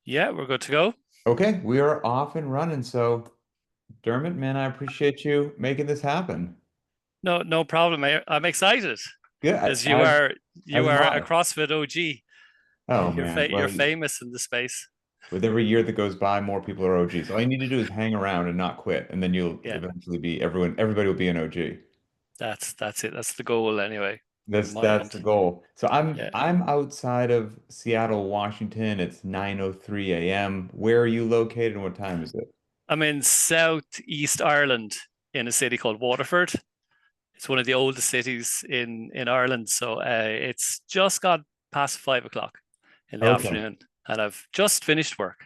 Yeah, we're good to go. Okay, we are off and running. So, Dermot, man, I appreciate you making this happen. No problem. I'm excited Good. because you As are as you am are a I. CrossFit OG. Oh You're man. you're Well, famous in the space. with every year that goes by, more people are OGs. All you need to do is hang around and not quit, and then you'll Yeah, eventually be everybody will be an OG. that's it. That's the goal anyway, in my That's end. the goal. So I'm Yeah, I'm outside of Seattle, Washington. It's 9:03 a.m. Where are you located and what time is it? I'm in Southeast Ireland in a city called Waterford. It's one of the oldest cities in Ireland. So it's just got past 5 o'clock in the Okay. afternoon, and I've just finished work.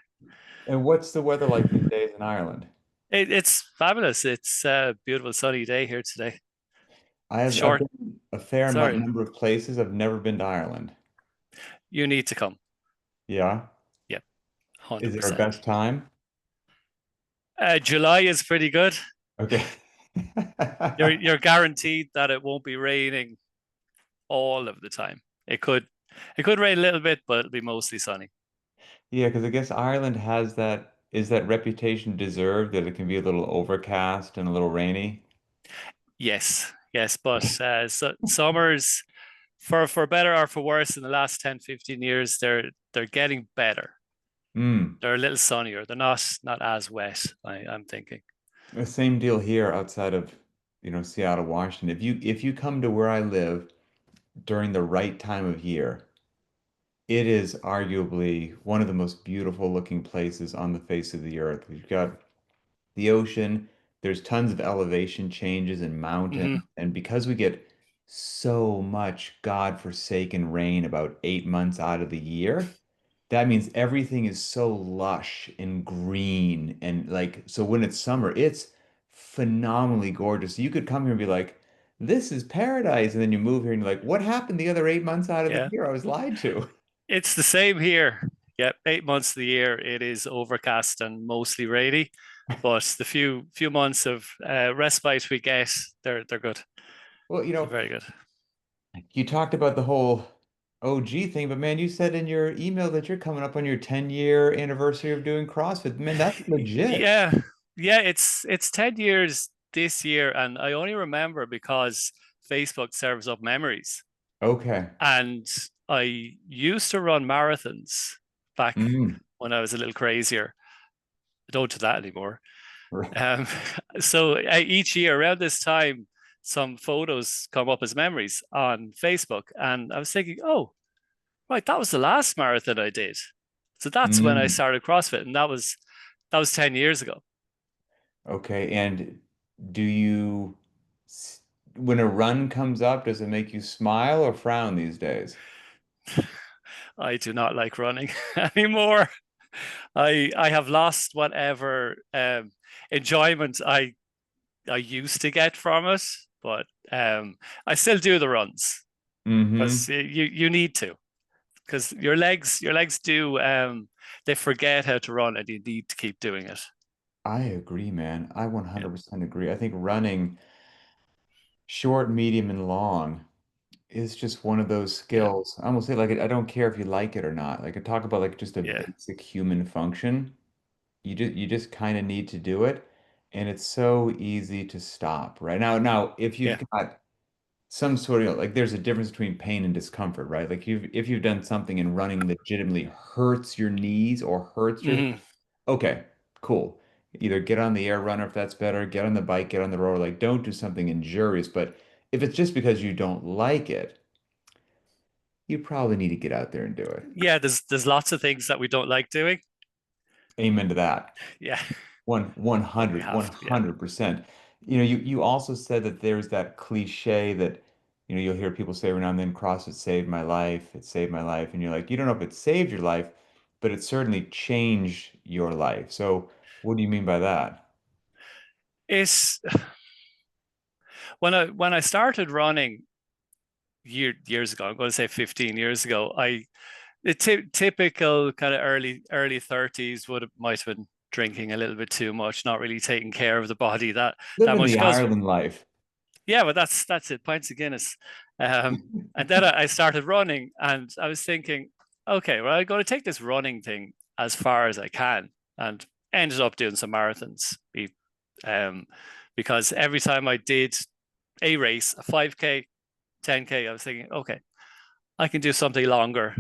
And what's the weather like these days in Ireland? It's fabulous. It's a beautiful sunny day here today. I've Short. been a fair Sorry, number of places. I've never been to Ireland. you need to come. Yeah. Yep, Is there a 100%. best time? July is pretty good. Okay. You're guaranteed that it won't be raining all of the time. It could rain a little bit, but it'll be mostly sunny. Yeah, because I guess Ireland has that, is that reputation deserved that it can be a little overcast and a little rainy? Yes, yes, but summers for better or for worse in the last 10, 15 years, they're getting better. Mm. They're a little sunnier. They're not as wet, I'm thinking. The same deal here outside of, Seattle, Washington. If you come to where I live during the right time of year, it is arguably one of the most beautiful looking places on the face of the earth. We've got the ocean. There's tons of elevation changes and mountains. Hmm. And because we get so much God-forsaken rain about 8 months out of the year, that means everything is so lush and green. And like, so when it's summer, it's phenomenally gorgeous. You could come here and be like, this is paradise. And then you move here and you're like, what happened the other 8 months out of the Yeah, year? I was lied to. it's the same here. Yep, 8 months of the year it is overcast and mostly rainy, but the few months of respite we get, they're good. Well, They're very good. you talked about the whole OG thing, but man, you said in your email that you're coming up on your 10-year anniversary of doing CrossFit. Man, that's legit. Yeah, yeah. It's 10 years this year, and I only remember because Facebook serves up memories, Okay. and I used to run marathons back Mm. when I was a little crazier. I don't do that anymore. Right. Um, so each year around this time, some photos come up as memories on Facebook, and I was thinking, oh, right, that was the last marathon I did. So that's when I Mm. started CrossFit, and that was 10 years ago. Okay. And do you, when a run comes up, does it make you smile or frown these days? I do not like running anymore. I have lost whatever enjoyment I used to get from it, but I still do the runs because Mm-hmm. you need to, because your legs do they forget how to run, and you need to keep doing it. I agree, man. I Yeah, 100% agree. I think running short, medium, and long is just one of those yeah, skills. I almost say like I don't care if you like it or not. Like I talk about like just a yeah, basic human function. You just kind of need to do it, and it's so easy to stop. Right now, if you've yeah. got some sort of like there's a difference between pain and discomfort, right? Like if you've done something and running legitimately hurts your knees or hurts your Hmm. okay, cool. Either get on the air runner if that's better, get on the bike, get on the rower. Like don't do something injurious. But if it's just because you don't like it, you probably need to get out there and do it. Yeah, there's lots of things that we don't like doing. Amen to that. Yeah, One but we hundred, one have to. Yeah, hundred percent You also said that there's that cliche that, you'll hear people say every now and then, CrossFit saved my life, it saved my life. And you're like, you don't know if it saved your life, but it certainly changed your life. So what do you mean by that? it's when I started running years ago. I'm going to say 15 years ago. The typical kind of early 30s might have been drinking a little bit too much, not really taking care of the body that Living much. the Because Ireland life. yeah, but that's it. Pints of Guinness. And then I started running, and I was thinking, okay, well, I'm going to take this running thing as far as I can, and ended up doing some marathons. Um, because every time I did a race, a 5K, 10K, I was thinking, okay, I can do something longer.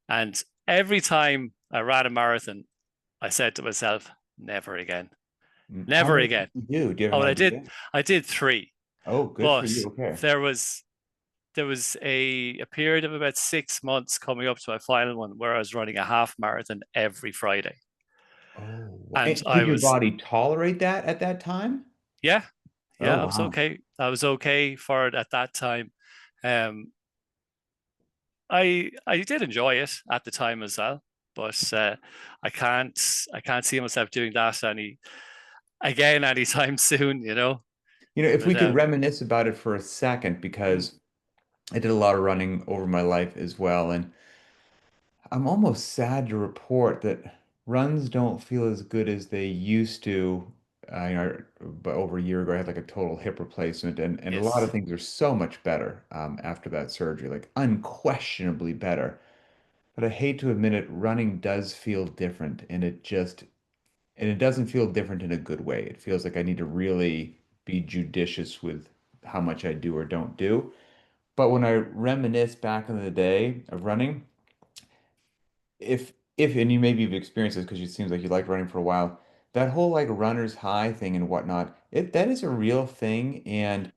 And every time I ran a marathon, I said to myself, never again, How never many did again. you do? Do you have Oh, an and idea? I did three, Oh, good for but you. Okay. there was a period of about 6 months coming up to my final one where I was running a half marathon every Friday. Oh, And and I could your was, body tolerate that at that time? yeah, Oh, yeah, I was wow. okay. I was okay for it at that time. Um, I did enjoy it at the time as well, but I can't I can't see myself doing that anytime soon, you know. If we But could reminisce about it for a second, mm, because I did a lot of running over my life as well, and I'm almost sad to report that runs don't feel as good as they used to. But over a year ago, I had like a total hip replacement, and a lot of yes, things are so much better after that surgery, like unquestionably better. But I hate to admit it, running does feel different, and it doesn't feel different in a good way. It feels like I need to really be judicious with how much I do or don't do. But when I reminisce back in the day of running, if and you maybe you've experienced this because it seems like you like running for a while, that whole like runner's high thing and whatnot, that is a real thing, and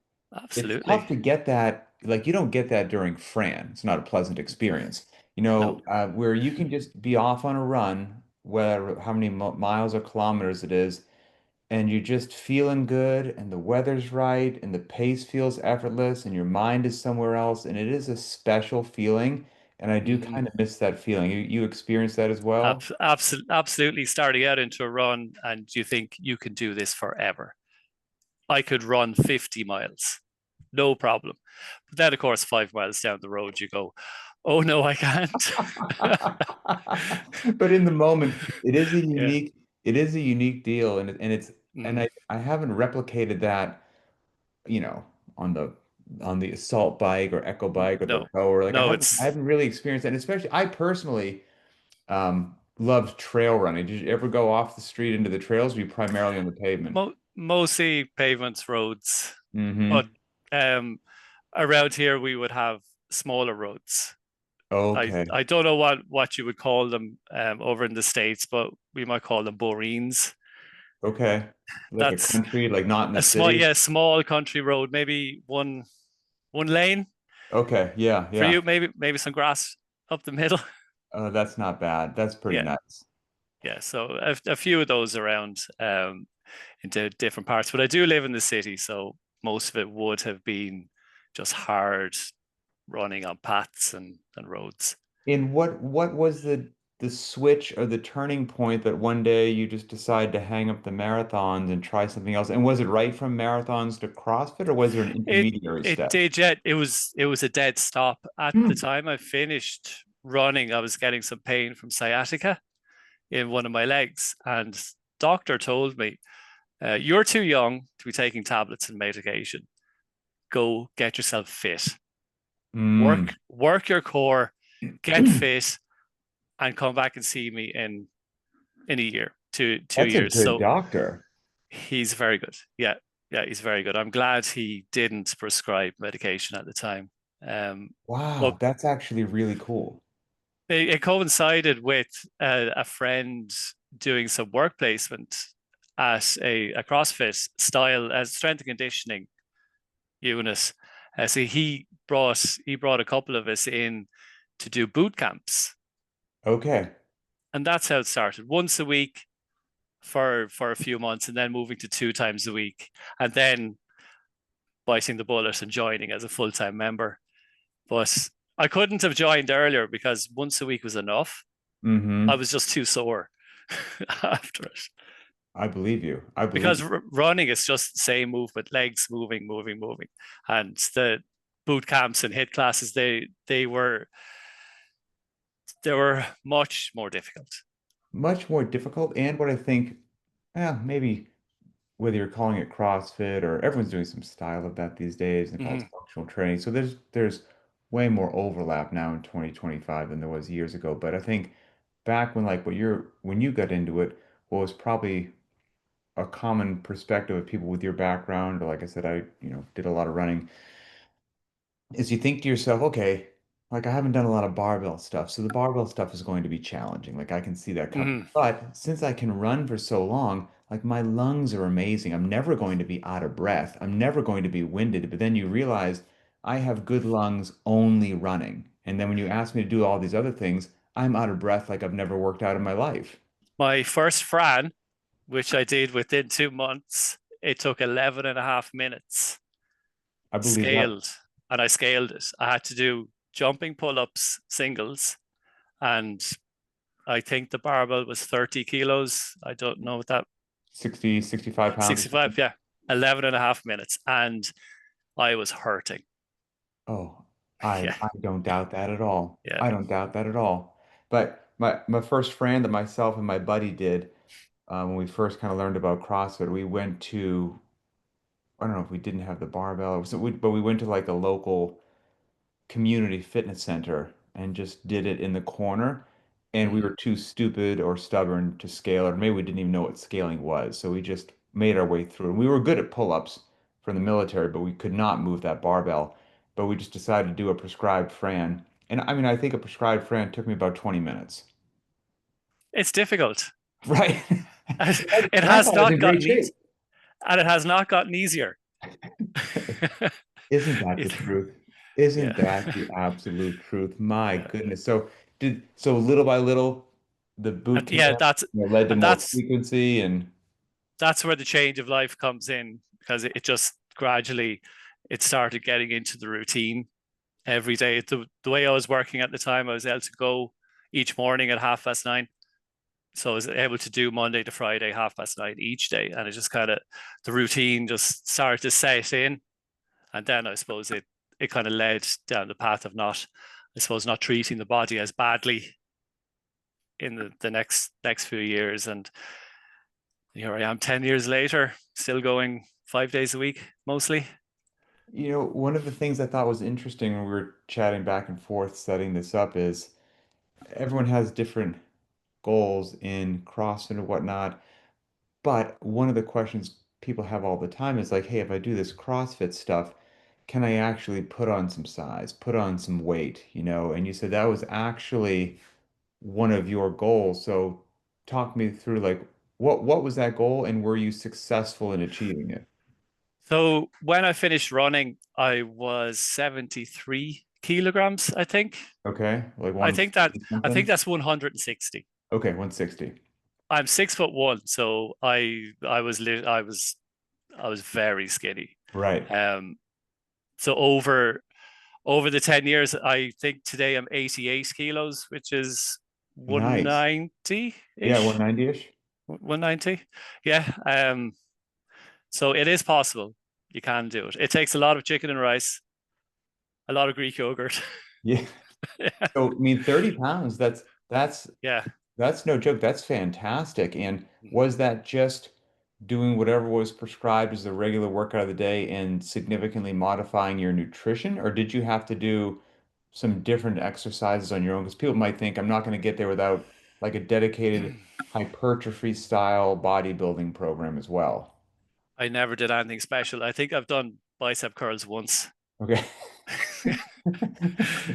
it's tough absolutely. to get that. Like you don't get that during Fran. It's not a pleasant experience, No. where you can just be off on a run, whether how many miles or kilometers it is, and you're just feeling good and the weather's right and the pace feels effortless and your mind is somewhere else and it is a special feeling, and I do Hmm. kind of miss that feeling. You experience that as well? Absolutely, starting out into a run and you think you can do this forever. I could run 50 miles, no problem. But then, of course, 5 miles down the road, you go, oh no, I can't. But in the moment, Yeah. it is a unique deal, and Mm. I haven't replicated that, you know, on the assault bike or echo bike or the No, rower. Like no, I haven't really experienced that. And especially I personally loved trail running. Did you ever go off the street into the trails, or were you primarily on the pavement? mostly pavements, roads, but Mm-hmm. um, around here we would have smaller roads. Okay. I don't know what you would call them over in the States, but we might call them borings. Okay. Like a That's country, like not in the a small, city. yeah, small country road, maybe one lane Okay. Yeah. for Yeah. you, maybe some grass up the middle. That's not bad. That's pretty Yeah, nice. yeah. So a few of those around into different parts, but I do live in the city, so most of it would have been just hard running on paths and roads. And what was the switch or the turning point that one day you just decided to hang up the marathons and try something else? And was it right from marathons to CrossFit, or was there an It intermediary it step? did yet. It was a dead stop at the Hmm. time I finished running. I was getting some pain from sciatica in one of my legs, and doctor told me, "You're too young to be taking tablets and medication. Go get yourself fit. Mm. Work your core, get fit, and come back and see me in a year, two That's a years." good So doctor. he's very good. Yeah, yeah, he's very good. I'm glad he didn't prescribe medication at the time. Um, but Wow, that's actually really cool. it coincided with a friend doing some work placement at a CrossFit style as strength and conditioning unit. So he brought a couple of us in to do boot camps, Okay. and that's how it started. Once a week for a few months, and then moving to 2 times a week, and then biting the bullet and joining as a full time member. But I couldn't have joined earlier because once a week was enough. I Mm-hmm. was just too sore after it. I believe you. I believe Because you. running is just the same movement, legs moving. And the boot camps and hit classes, they were much more difficult. Much more difficult, and what I think, maybe whether you're calling it CrossFit or everyone's doing some style of that these days and calls Mm-hmm. it functional training. So there's way more overlap now in 2025 than there was years ago. But I think back when like when you got into it, what was probably a common perspective of people with your background, or like I said, I, did a lot of running, is you think to yourself, okay, like I haven't done a lot of barbell stuff, so the barbell stuff is going to be challenging. Like I can see that coming. Mhm. But since I can run for so long, like my lungs are amazing. I'm never going to be out of breath. I'm never going to be winded. But then you realize I have good lungs only running. And then when you ask me to do all these other things, I'm out of breath like I've never worked out in my life. My first Fran, which I did within 2 months, it took 11 and a half minutes I believe that. scaled, and I scaled it. I had to do jumping pull-ups, singles, and I think the barbell was 30 kilos. I don't know what that, 60, 65 pounds or 65, something. yeah, 11 and a half minutes. And I was hurting. Oh, I Yeah, I don't doubt that at all. yeah. I don't doubt that at all. But my first friend that myself and my buddy did, when we first kind of learned about CrossFit, we went to, I don't know if we didn't have the barbell, but we went to like a local community fitness center and just did it in the corner. And we Mm. were too stupid or stubborn to scale, or maybe we didn't even know what scaling was. So we just made our way through. And we were good at pull-ups from the military, but we could not move that barbell. But we just decided to do a prescribed Fran. And I mean, I think a prescribed Fran took me about 20 minutes. It's difficult. Right. It And I has thought I was not in great gotten shape. easy, and it has not gotten easier. Isn't that the It- truth? Isn't yeah. that the absolute truth? My Yeah. goodness. So little by little, the boot And camp, yeah, that's led to and more that's frequency and that's where the change of life comes in, because it just gradually it started getting into the routine every day. The way I was working at the time, I was able to go each morning at 9:30. So I was able to do Monday to Friday, 9:30 each day. And it just kind of, the routine just started to set in. And then I suppose it kind of led down the path of not, I suppose, not treating the body as badly in the next few years. And here I am 10 years later, still going 5 days a week, mostly. one of the things I thought was interesting when we were chatting back and forth setting this up is everyone has different goals in CrossFit and whatnot. But one of the questions people have all the time is like, hey, if I do this CrossFit stuff, can I actually put on some size, put on some weight, And you said that was actually one of your goals. So talk me through like what was that goal and were you successful in achieving it? So when I finished running, I was 73 kilograms, I think. Okay, like I think that 160 I think something? that's 160. Okay, 160. I'm 6'1", so I was very skinny. Right. Um, so over the 10 years, I think today I'm 88 kilos, which is Nice. 190 Yeah, ish, 190-ish. 190. Yeah. So it is possible. You can do it. It takes a lot of chicken and rice, a lot of Greek yogurt. Yeah. So I mean 30 pounds, Yeah. that's no joke. That's fantastic. And Mhm. was that just doing whatever was prescribed as the regular workout of the day and significantly modifying your nutrition, or did you have to do some different exercises on your own? Because people might think I'm not going to get there without like a dedicated hypertrophy style bodybuilding program as well. I never did anything special. I think I've done bicep curls once. Okay.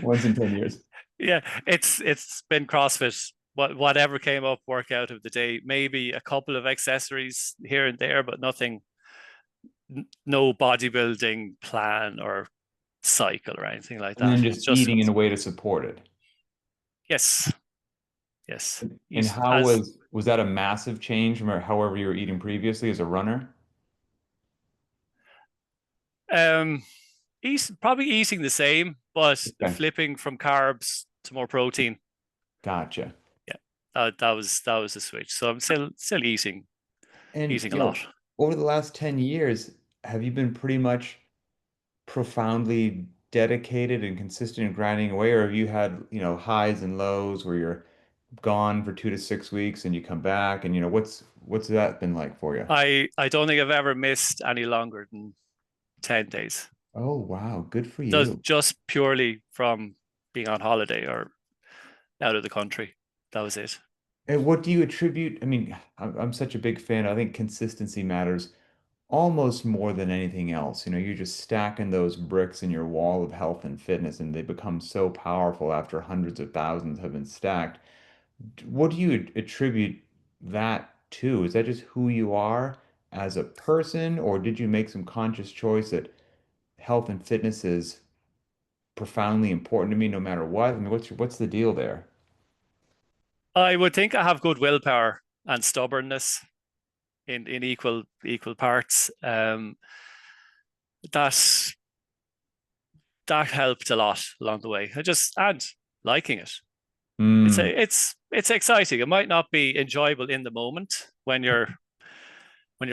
Once in 10 years. Yeah, it's been CrossFit. Whatever came up, workout of the day. Maybe a couple of accessories here and there, but nothing. No bodybuilding plan or cycle or anything like And then that. just Just eating in a way to support it. yes, yes. And Eat how as was that a massive change from however you were eating previously as a runner? um, eat probably eating the same, but Okay, flipping from carbs to more protein. gotcha. Yeah, that was the switch. So I'm still And eating a lot. over the last 10 years, have you been pretty much profoundly dedicated and consistent in grinding away, or have you had, highs and lows where you're gone for 2 to 6 weeks and you come back and what's that been like for you? I don't think I've ever missed any longer than 10 days. Oh, wow, good for Does you. just purely from being on holiday or out of the country. that was it. And what do you attribute? I mean, I'm such a big fan. I think consistency matters almost more than anything else. You're just stacking those bricks in your wall of health and fitness, and they become so powerful after hundreds of thousands have been stacked. What do you attribute that to? Is that just who you are as a person, or did you make some conscious choice that health and fitness is profoundly important to me no matter what? I mean, what's the deal there? I would think I have good willpower and stubbornness in equal parts. That that helped a lot along the way. I just and liking it. Mm, It's exciting. It might not be enjoyable in the moment when you're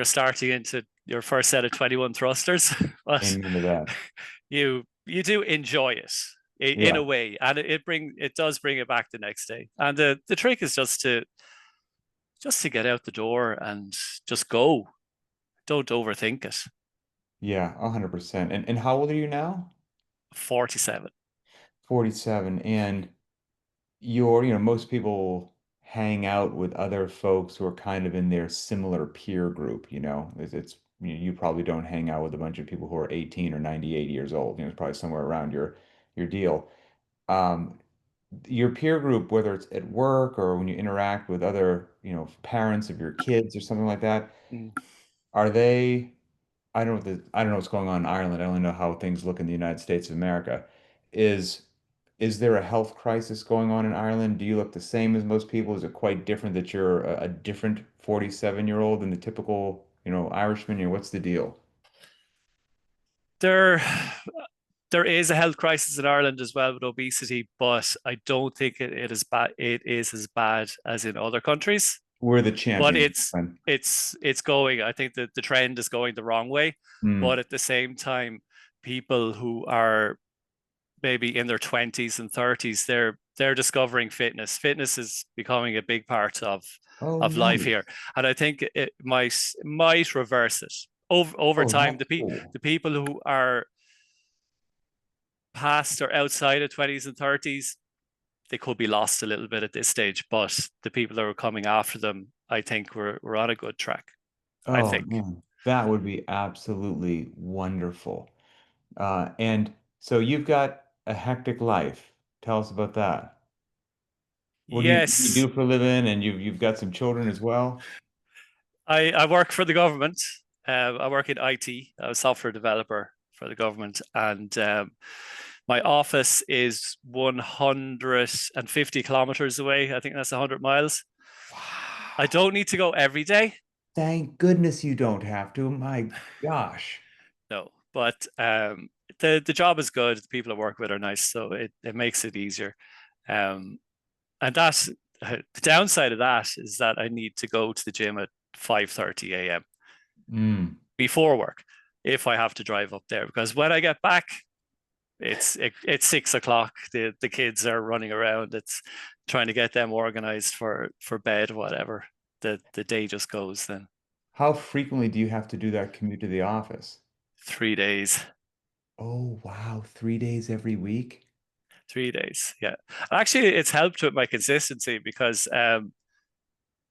starting into your first set of 21 thrusters, but amen to that. you do enjoy it in Yeah. a way, and it does bring it back the next day. And the trick is just to get out the door and just go. Don't overthink it. Yeah, 100%. And how old are you now? 47. 47. And most people hang out with other folks who are kind of in their similar peer group, you probably don't hang out with a bunch of people who are 18 or 98 years old. It's probably somewhere around your deal. Um, your peer group, whether it's at work or when you interact with other, parents of your kids or something like that, Mm. are they I don't know what's going on in Ireland. I only know how things look in the United States of America. Is is there a health crisis going on in Ireland? Do you look the same as most people? Is it quite different that you're a different 47-year-old than the typical, Irishman? What's the deal? There, there is a health crisis in Ireland as well with obesity, but I don't think it is bad. It is as bad as in other countries. We're the But champions. When, it's going. I think that the trend is going the wrong way. mm. But at the same time, people who are maybe in their 20s and 30s, they're discovering fitness. Fitness is becoming a big part Oh, of life nice. here, and I think it might reverse it over Oh, time. that's cool. The people who are past or outside of 20s and 30s, they could be lost a little bit at this stage. But the people that are coming after them, I think we're on a good track. I Oh, think. man. That would be absolutely wonderful. And so you've got a hectic life. Tell us about that. What do you Yes, do for a living? And you've got some children as well? I work for the government. I work in IT. I'm a software developer for the government, and my office is 150 kilometers away. I think that's 100 miles. I Wow. don't need to go every day. Thank goodness you don't have to. My gosh. No, but the job is good. The people I work with are nice, so it makes it easier. Um, and that's the downside of that is that I need to go to the gym at 5:30 a.m. Mm. before work if I have to drive up there, because when I get back, it's 6 o'clock. The kids are running around. It's trying to get them organized for bed, whatever. The day just goes then. How frequently do you have to do that commute to the office? 3 days. Oh, wow. 3 days every week? 3 days. Yeah. Actually, it's helped with my consistency because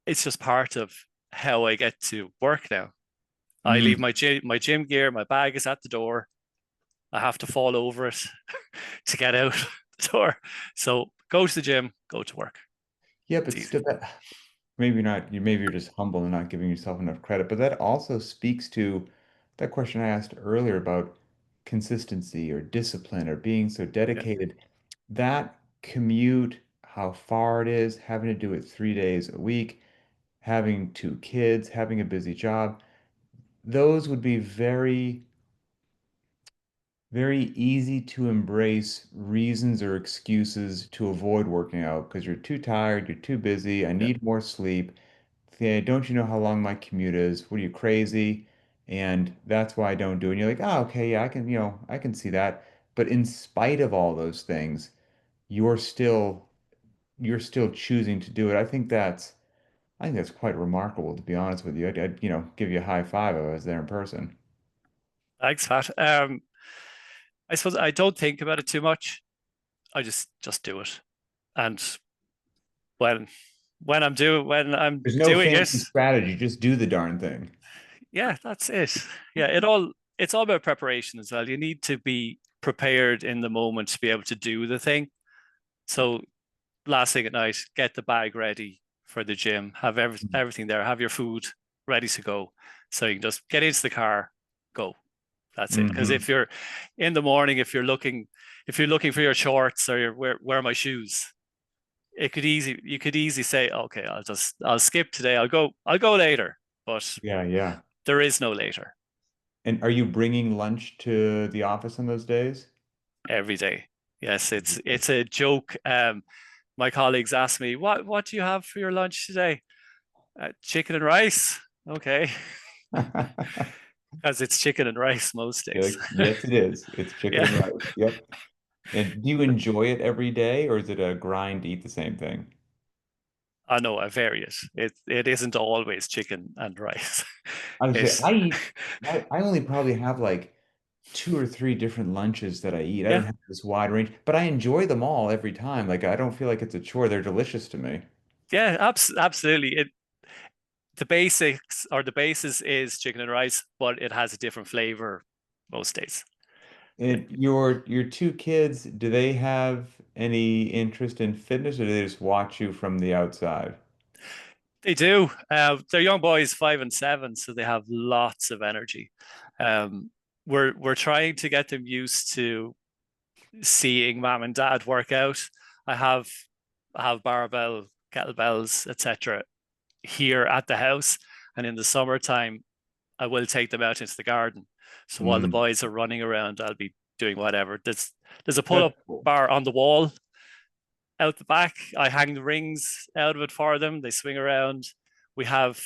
it's just part of how I get to work now. I leave Mm. my gym gear, my bag is at the door. I have to fall over it to get out the door. So go to the gym, go to work. Yeah, It's but easy. still that maybe not maybe you're just humble and not giving yourself enough credit, but that also speaks to that question I asked earlier about consistency or discipline or being so Yeah. dedicated. That commute, how far it is, having to do it 3 days a week, having two kids, having a busy job, those would be very, very easy to embrace reasons or excuses to avoid working out because you're too tired, you're too busy, I Yeah. need more sleep. Yeah, don't you know how long my commute is? What are you crazy? And that's why I don't do it. And you're like, oh, okay, yeah, I can see that. But in spite of all those things, you're still you're still choosing to do it. I think that's quite remarkable, to be honest with you. I'd give you a high five if I was there in person. Thanks, Pat. I suppose I don't think about it too much. I just do it. And when when I'm There's no doing it, fancy strategy, just do the darn thing. yeah, that's it. Yeah, it's all about preparation as well. You need to be prepared in the moment to be able to do the thing. So last thing at night, get the bag ready for the gym, have everything there, have your food ready to go. So you can just get into the car, go. That's it. Because Hmm. if you're in the morning, if you're looking for your shorts or where are my shoes, you could easily say, okay, I'll skip today. I'll go later. But Yeah, yeah. there is no later And are you bringing lunch to the office on those days? every day. Yes, Every day. it's a joke. My colleagues ask me, what do you have for your lunch today? Chicken and rice. Okay, because it's chicken and rice most You're days. like, yes, it is. It's chicken Yeah, and rice. Yep. And do you enjoy it every day, or is it a grind to eat the same thing? I know I vary it. It isn't always chicken and rice. I would say It's I only probably have like two or three different lunches that I eat. I don't yeah, have this wide range, but I enjoy them all every time. Like I don't feel like it's a chore. They're delicious to me. yeah, absolutely. The basics or the basis is chicken and rice, but it has a different flavor most days. Yeah, And your two kids, do they have any interest in fitness, or do they just watch you from the outside? they do. They're young boys, 5 and 7, so they have lots of energy. Um, we're trying to get them used to seeing mom and dad work out. I have I have barbell, kettlebells, etc. here at the house, and in the summertime, I will take them out into the garden. So while the Mm, boys are running around, I'll be doing whatever. There's a pull that's up cool. bar on the wall out the back. I hang the rings out of it for them. They swing around. We have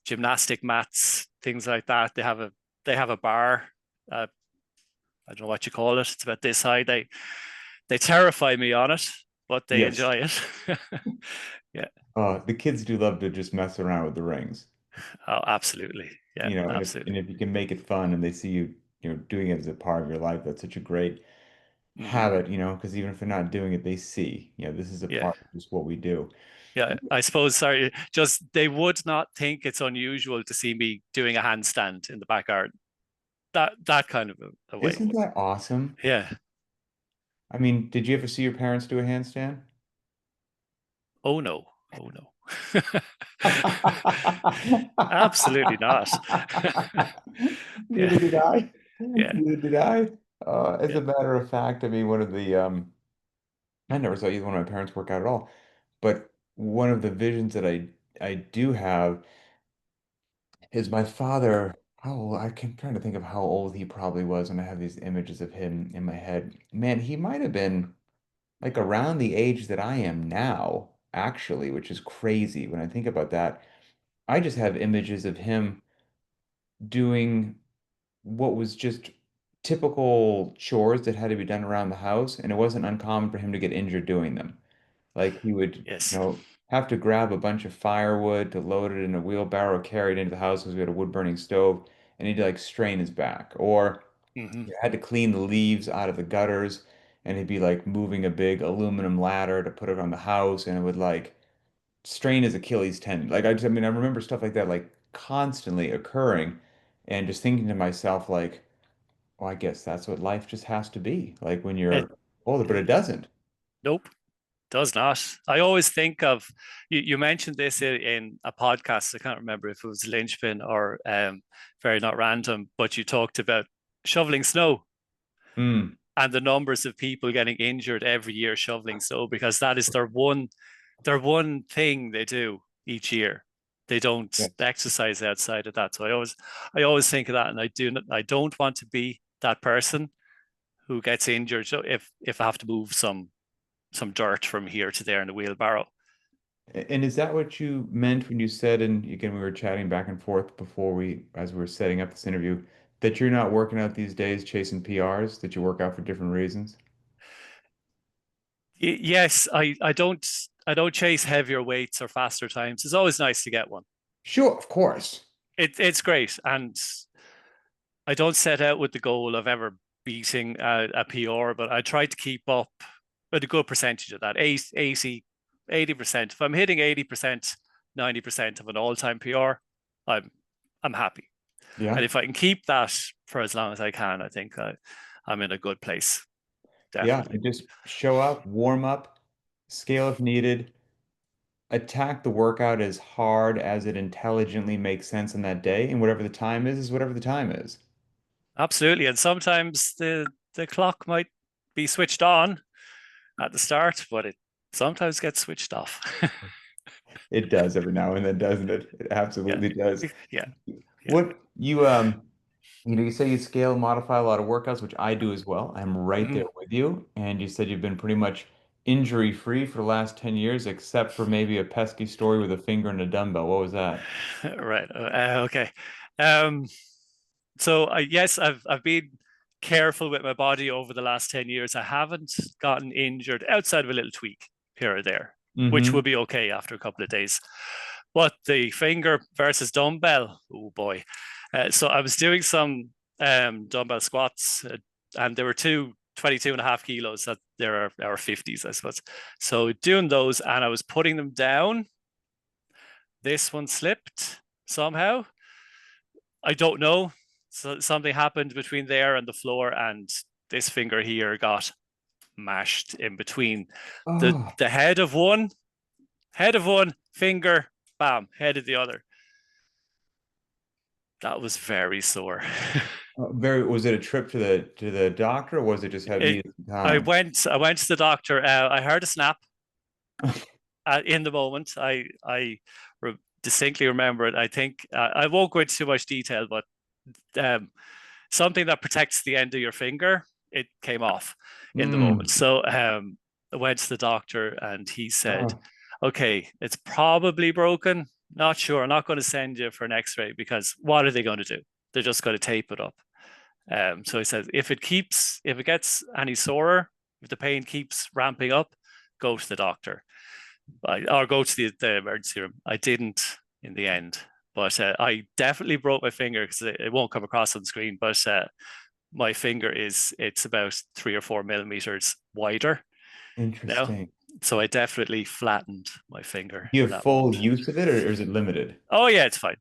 gymnastic mats, things like that. They have a bar. Uh, I don't know what you call it. It's about this high. They terrify me on it, but they Yes. enjoy it. Yeah. The kids do love to just mess around with the rings, Oh, absolutely. Yeah, and absolutely. if you can make it fun and they see you, doing it as a part of your life, that's such a great Hmm. habit, because even if they're not doing it, they see, this is a Yeah. part of just what we do. Yeah. I suppose, sorry, just they would not think it's unusual to see me doing a handstand in the back garden. That kind of a way. Isn't that awesome? Yeah. I mean, did you ever see your parents do a handstand? Oh no. Oh no. Absolutely not. Yeah. Neither did I. Yeah. Neither did I. As Yeah. a matter of fact, I mean, I never saw either one of my parents work out at all. But one of the visions that I do have is my father. I'm trying to think of how old he probably was, and I have these images of him in my head. Man, he might have been like around the age that I am now, actually, which is crazy when I think about that. I just have images of him doing what was just typical chores that had to be done around the house, and it wasn't uncommon for him to get injured doing them. Like he would, Yes. have to grab a bunch of firewood to load it in a wheelbarrow, carry it into the house because we had a wood burning stove, and he'd like strain his back. Or Hmm. you had to clean the leaves out of the gutters, and he'd be like moving a big aluminum ladder to put it on the house, and it would like strain his Achilles tendon. I mean, I remember stuff like that like constantly occurring, and just thinking to myself like, well, I guess that's what life just has to be like when It you're older, but it doesn't. nope. Does not. I always think of you mentioned this in a podcast. I can't remember if it was Linchpin or Very Not Random, but you talked about shoveling snow Mm, and the numbers of people getting injured every year shoveling snow because that is their one thing they do each year. They don't yes. exercise outside of that. So I always think of that, and I don't want to be that person who gets injured. So if I have to move some dirt from here to there in the wheelbarrow. And is that what you meant when you said, and again, we were chatting back and forth as we were setting up this interview, that you're not working out these days chasing PRs, that you work out for different reasons? Yes, I don't chase heavier weights or faster times. It's always nice to get one. Sure, of course. It's great, and I don't set out with the goal of ever beating a PR, but I try to keep up with a good percentage of that, 80, 80%. If I'm hitting 80%, 90% of an all-time PR, I'm happy. And Yeah. if I can keep that for as long as I can, I think I'm in a good place. Yeah. Definitely. And just show up, warm up, scale if needed, attack the workout as hard as it intelligently makes sense on that day. And whatever the time is whatever the time is. Absolutely. And sometimes the clock might be switched on at the start, but it sometimes gets switched off. It does every now and then, doesn't it? It Yeah. absolutely does. Yeah. Yeah. What you know, you say you scale and modify a lot of workouts, which I do as well. I'm right there Mhm. with you. And you said you've been pretty much injury free for the last 10 years, except for maybe a pesky story with a finger and a dumbbell. What was that? Right. Okay. Um, so yes, I've been careful with my body over the last 10 years. I haven't gotten injured outside of a little tweak here or there, which Mm-hmm. will be okay after a couple of days. But the finger versus dumbbell, oh boy. So I was doing some dumbbell squats, and there were 22 and a half kilos that there are our 50s, I suppose. So doing those, and I was putting them down. This one slipped somehow. I don't know. So something happened between there and the floor, and this finger here got mashed in between Oh, the head of one finger, bam, head of the other. That was very sore. very, was it a trip to the doctor or was it just have it, needed some time? I went to the doctor. I heard a snap in the moment. Distinctly remember it. I think I won't go into too much detail, but um, something that protects the end of your finger, it came off in the moment. Mm. So I went to the doctor and he said, Oh, okay, it's probably broken. Not sure. I'm not going to send you for an x-ray because what are they going to do? They're just going to tape it up. So he says, if it gets any sorer, if the pain keeps ramping up, go to the doctor or go to the emergency room. I didn't in the end, but I definitely broke my finger because it won't come across on the screen. But my finger it's about 3 or 4 millimeters wider now, interesting. so I definitely flattened my finger Do you in have that full moment. use of it or is it limited? Oh yeah, it's fine.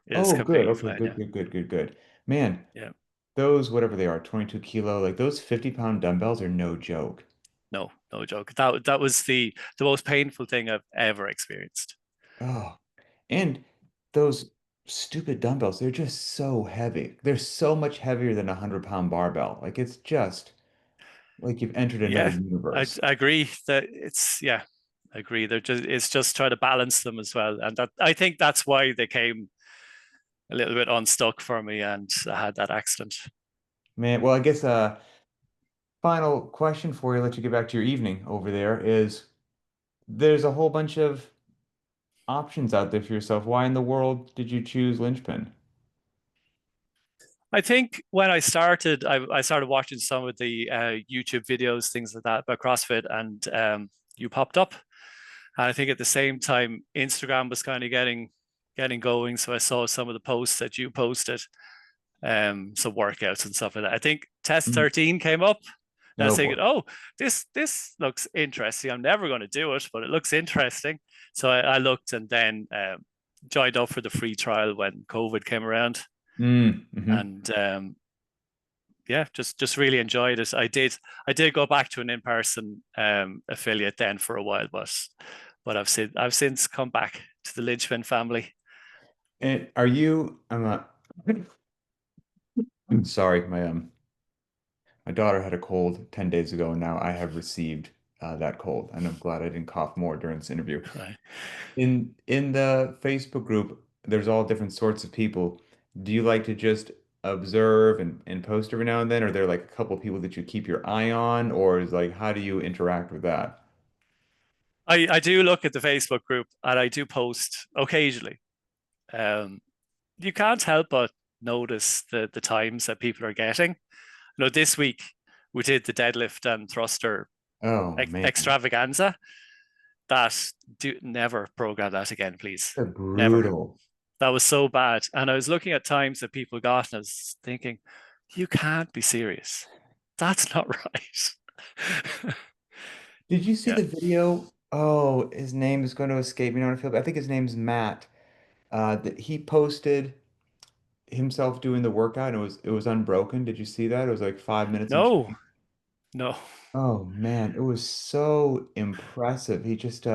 It's Oh, good. completely Okay, fine. good, Yeah, good, good, good, good. Man, yeah. those, whatever they are, 22 kilo, like those 50-pound dumbbells are no joke. No, no joke. That was the most painful thing I've ever experienced. Oh, and those stupid dumbbells, they're just so heavy. They're so much heavier than a 100-pound barbell. Like it's just like you've entered another Yeah, universe. I agree that it's yeah, I agree. It's just trying to balance them as well, and that I think that's why they came a little bit unstuck for me, and I had that accident. Man, well, I guess final question for you, let you get back to your evening over there is there's a whole bunch of options out there for yourself. Why in the world did you choose Linchpin? I think when I started watching some of the YouTube videos, things like that about CrossFit, and you popped up. And I think at the same time, Instagram was kind of getting going. So I saw some of the posts that you posted, some workouts and stuff like that. I think Test Mm. 13 came up. And I was Oh thinking, boy. oh, this looks interesting. I'm never going to do it, but it looks interesting. So I looked and then joined up for the free trial when COVID came around, Mm-hmm. and yeah, just really enjoyed it. I did go back to an in person affiliate then for a while, but I've since come back to the Linchpin family. And are you, I'm sorry, my daughter had a cold 10 days ago, and now I have received that cold, and I'm glad I didn't cough more during this interview. Right. In the Facebook group, there's all different sorts of people. Do you like to just observe and post every now and then? Or are there like a couple of people that you keep your eye on, or is like how do you interact with that? I do look at the Facebook group and I do post occasionally. Um, you can't help but notice the times that people are getting. This week we did the deadlift and thruster Oh man, extravaganza. That do never program that again, please. they're Never. brutal. That was so bad. And I was looking at times that people got, and I was thinking, you can't be serious. That's not right. Did you see Yeah. the video? Oh, his name is going to escape me. You know what I feel? I think his name's Matt. That he posted himself doing the workout and it was unbroken. Did you see that? It was like 5 minutes and No, change. no, Oh man, it was so impressive. He just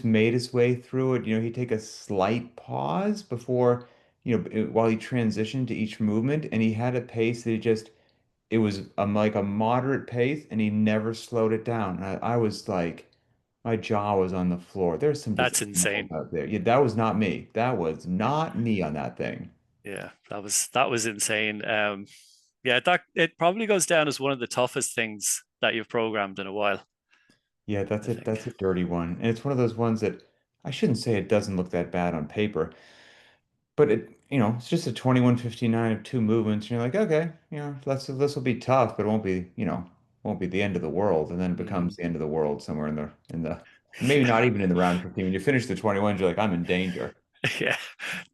made his way through it. He'd take a slight pause before, while he transitioned to each movement, and he had a pace that it was like a moderate pace, and he never slowed it down. I was like, my jaw was on the floor. There's some just that's animals insane. out there. Yeah, that was not me. That was not me on that thing. Yeah, that was insane. Yeah, that it probably goes down as one of the toughest things that you've programmed in a while, Yeah, that's I it. think. That's a dirty one. And it's one of those ones that I shouldn't say it doesn't look that bad on paper, but it's just a 21:59 of two movements. And you're like, okay, this will be tough, but it won't be the end of the world. And then it Mm. becomes the end of the world somewhere in the maybe not even in the round of 15. When you finish the 21s, you're like, I'm in danger. Yeah,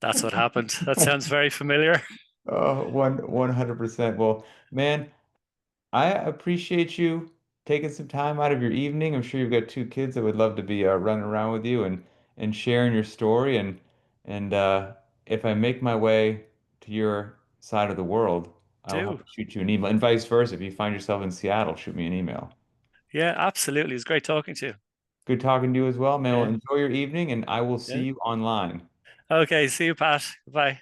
that's what happened. That sounds very familiar. Oh, 100%. Well, man, I appreciate you taking some time out of your evening. I'm sure you've got two kids that would love to be running around with you and sharing your story. And if I make my way to your side of the world, I will have Do. to shoot you an email, and vice versa. If you find yourself in Seattle, shoot me an email. Yeah, absolutely. It's great talking to you. Good talking to you as well, man. Well, Yeah, enjoy your evening, and I will see yeah. you online. Okay, see you, Pat. Bye.